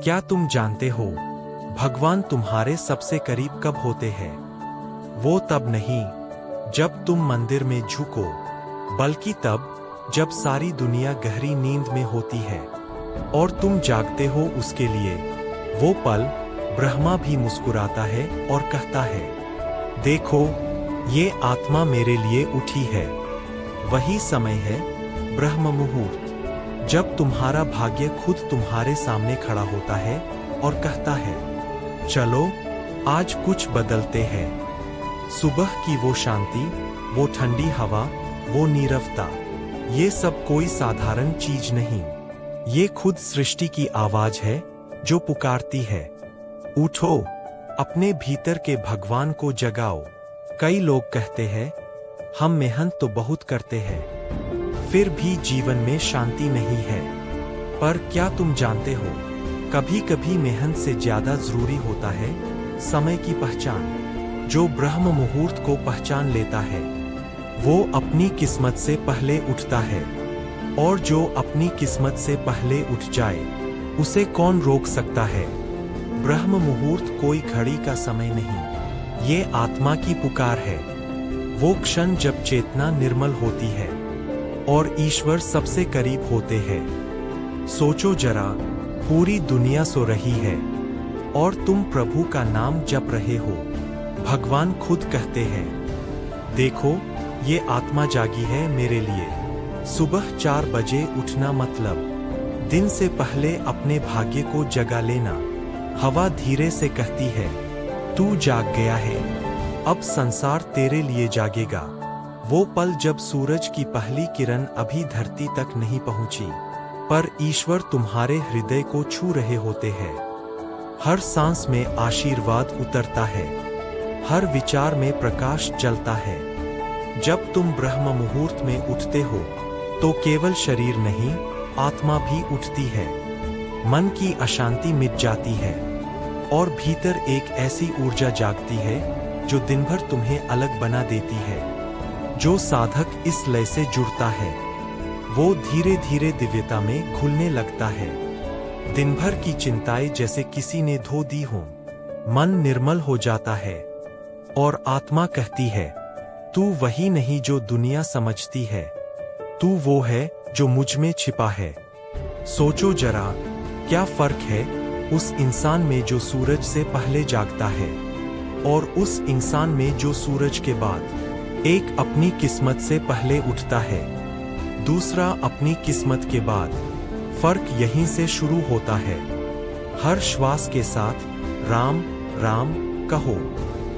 क्या तुम जानते हो भगवान तुम्हारे सबसे करीब कब होते हैं? वो तब नहीं जब तुम मंदिर में झुको, बल्कि तब जब सारी दुनिया गहरी नींद में होती है और तुम जागते हो उसके लिए। वो पल ब्रह्मा भी मुस्कुराता है और कहता है, देखो ये आत्मा मेरे लिए उठी है। वही समय है ब्रह्म मुहूर्त, जब तुम्हारा भाग्य खुद तुम्हारे सामने खड़ा होता है और कहता है, चलो आज कुछ बदलते हैं। सुबह की वो शांति, वो ठंडी हवा, वो नीरवता, ये सब कोई साधारण चीज नहीं। ये खुद सृष्टि की आवाज है जो पुकारती है, उठो, अपने भीतर के भगवान को जगाओ। कई लोग कहते हैं, हम मेहनत तो बहुत करते हैं, फिर भी जीवन में शांति नहीं है। पर क्या तुम जानते हो, कभी कभी मेहनत से ज्यादा जरूरी होता है समय की पहचान। जो ब्रह्म मुहूर्त को पहचान लेता है वो अपनी किस्मत से पहले उठता है, और जो अपनी किस्मत से पहले उठ जाए उसे कौन रोक सकता है। ब्रह्म मुहूर्त कोई घड़ी का समय नहीं, ये आत्मा की पुकार है। वो क्षण जब चेतना निर्मल होती है और ईश्वर सबसे करीब होते हैं। सोचो जरा, पूरी दुनिया सो रही है और तुम प्रभु का नाम जप रहे हो। भगवान खुद कहते हैं, देखो ये आत्मा जागी है मेरे लिए। सुबह 4 बजे उठना मतलब दिन से पहले अपने भाग्य को जगा लेना। हवा धीरे से कहती है, तू जाग गया है, अब संसार तेरे लिए जागेगा। वो पल जब सूरज की पहली किरण अभी धरती तक नहीं पहुंची, पर ईश्वर तुम्हारे हृदय को छू रहे होते हैं। हर सांस में आशीर्वाद उतरता है, हर विचार में प्रकाश जलता है। जब तुम ब्रह्म मुहूर्त में उठते हो तो केवल शरीर नहीं, आत्मा भी उठती है। मन की अशांति मिट जाती है और भीतर एक ऐसी ऊर्जा जागती है जो दिन भर तुम्हें अलग बना देती है। जो साधक इस लय से जुड़ता है वो धीरे धीरे दिव्यता में घुलने लगता है। दिन भर की चिंताएं जैसे किसी ने धो दी हों, मन निर्मल हो जाता है और आत्मा कहती है, तू वही नहीं जो दुनिया समझती है, तू वो है जो मुझ में छिपा है। सोचो जरा, क्या फर्क है उस इंसान में जो सूरज से पहले जागता है और उस इंसान में जो सूरज के बाद। एक अपनी किस्मत से पहले उठता है, दूसरा अपनी किस्मत के बाद। फर्क यहीं से शुरू होता है। हर श्वास के साथ राम राम कहो,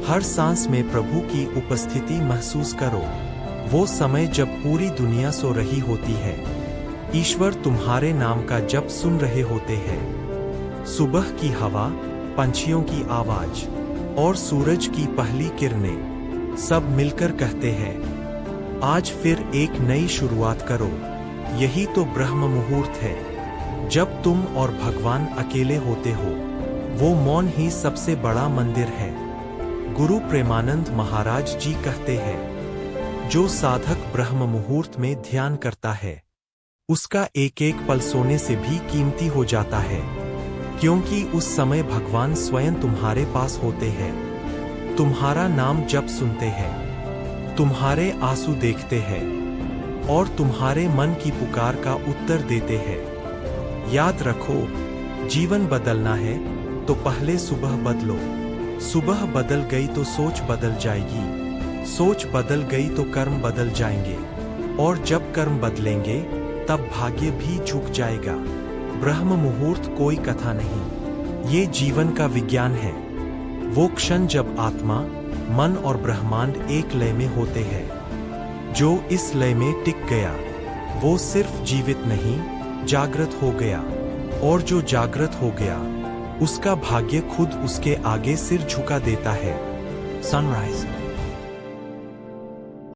हर सांस में प्रभु की उपस्थिति महसूस करो। वो समय जब पूरी दुनिया सो रही होती है, ईश्वर तुम्हारे नाम का जप सुन रहे होते हैं। सुबह की हवा, पंछियों की आवाज और सूरज की पहली किरणें सब मिलकर कहते हैं, आज फिर एक नई शुरुआत करो। यही तो ब्रह्म मुहूर्त है। जब तुम और भगवान अकेले होते हो, वो मौन ही सबसे बड़ा मंदिर है। गुरु प्रेमानंद महाराज जी कहते हैं, जो साधक ब्रह्म मुहूर्त में ध्यान करता है उसका एक एक पल सोने से भी कीमती हो जाता है, क्योंकि उस समय भगवान स्वयं तुम्हारे पास होते हैं, तुम्हारा नाम जप सुनते हैं, तुम्हारे आंसू देखते हैं और तुम्हारे मन की पुकार का उत्तर देते हैं। याद रखो, जीवन बदलना है तो पहले सुबह बदलो। सुबह बदल गई तो सोच बदल जाएगी, सोच बदल गई तो कर्म बदल जाएंगे, और जब कर्म बदलेंगे तब भाग्य भी झुक जाएगा। ब्रह्म मुहूर्त कोई कथा नहीं, ये जीवन का विज्ञान है। वो क्षण जब आत्मा, मन और ब्रह्मांड एक लय में होते हैं। जो इस लय में टिक गया वो सिर्फ जीवित नहीं, जागृत हो गया, और जो जागृत हो गया उसका भाग्य खुद उसके आगे सिर झुका देता है। सनराइज।